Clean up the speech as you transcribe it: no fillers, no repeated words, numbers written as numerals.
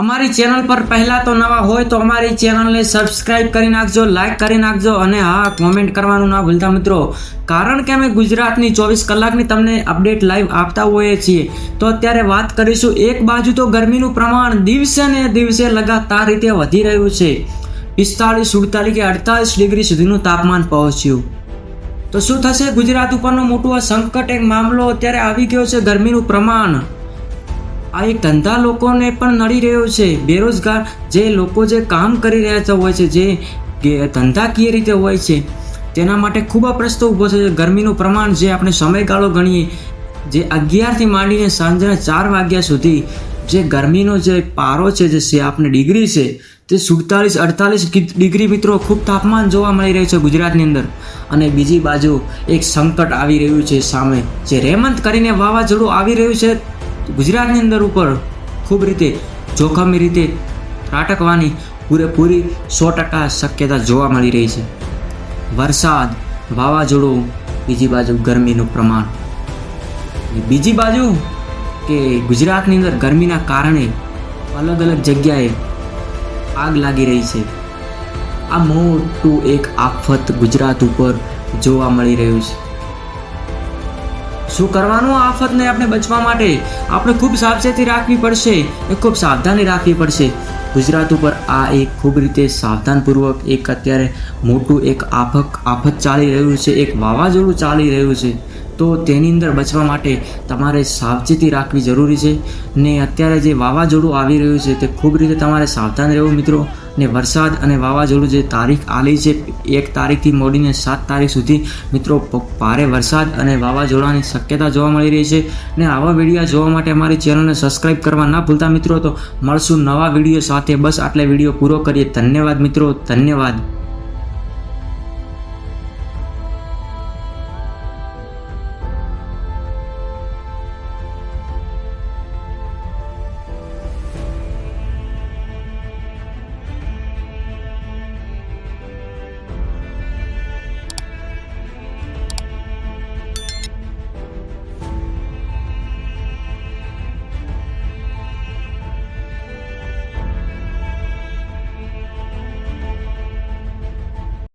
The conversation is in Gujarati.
અમારી ચેનલ પર પહેલા તો નવા હોય તો અમારી ચેનલને સબસ્ક્રાઇબ કરી નાખજો, લાઈક કરી નાખજો અને હા કોમેન્ટ કરવાનું ના ભૂલતા મિત્રો, કારણ કે અમે ગુજરાતની 24 કલાકની તમને અપડેટ લાઈવ આપતા હોઈએ છીએ. તો અત્યારે વાત કરીશું, એક બાજુ તો ગરમીનું પ્રમાણ દિવસે ને દિવસે લગાતાર રીતે વધી રહ્યું છે. 45, 47 કે 48 ડિગ્રી સુધીનું તાપમાન પહોંચ્યું. તો શું થશે? ગુજરાત ઉપરનો મોટું આ સંકટ એક મામલો અત્યારે આવી ગયો છે. ગરમીનું પ્રમાણ આ એક ધંધા લોકોને પણ નડી રહ્યો છે. બેરોજગાર જે લોકો જે કામ કરી રહ્યા હોય છે, જે ધંધાકીય રીતે હોય છે, તેના માટે ખૂબ પ્રશ્ન ઊભો છે. ગરમીનું પ્રમાણ જે આપણે સમયગાળો ગણીએ, જે 11થી માંડીને સાંજના 4 વાગ્યા સુધી જે ગરમીનો જે પારો છે, જે આપણે ડિગ્રી છે, તે 47, 48 ડિગ્રી મિત્રો ખૂબ તાપમાન જોવા મળી રહ્યું છે ગુજરાતની અંદર. અને બીજી બાજુ એક સંકટ આવી રહ્યું છે સામે, જે રેમંત કરીને વાવાઝોડું આવી રહ્યું છે ગુજરાતની અંદર ઉપર ખૂબ રીતે જોખમી રીતે ત્રાટકવાની પૂરેપૂરી 100% શક્યતા જોવા મળી રહી છે. વરસાદ, વાવાઝોડું, બીજી બાજુ ગરમીનું પ્રમાણ, બીજી બાજુ કે ગુજરાતની અંદર ગરમીના કારણે અલગ અલગ જગ્યાએ આગ લાગી રહી છે. આ મોટું એક આફત ગુજરાત ઉપર જોવા મળી રહ્યું છે. શું કરવાનું? આ આફતને આપણે બચવા માટે આપણે ખૂબ સાવચેતી રાખવી પડશે, ખૂબ સાવધાની રાખવી પડશે. ગુજરાત ઉપર આ એક ખૂબ રીતે સાવધાનપૂર્વક એક અત્યારે મોટું એક આફત ચાલી રહ્યું છે, એક વાવાઝોડું ચાલી રહ્યું છે. તો તેની અંદર બચવા માટે તમારે સાવચેતી રાખવી જરૂરી છે. ને અત્યારે જે વાવાઝોડું આવી રહ્યું છે તે ખૂબ રીતે તમારે સાવધાન રહેવું મિત્રો. ને વરસાદ અને વાવાઝોડું જે તારીખ આલી છે 1 તારીખથી મોડીને 7 તારીખ સુધી મિત્રો ભારે વરસાદ અને વાવાઝોડાની શક્યતા જોવા મળી રહી છે. ને આવા વિડીયો જોવા માટે અમારી ચેનલને સબસ્ક્રાઈબ કરવા ના ભૂલતા મિત્રો. તો મળશું નવા વિડીયો સાથે. બસ આટલે વિડીયો પૂરો કરીએ. ધન્યવાદ મિત્રો, ધન્યવાદ.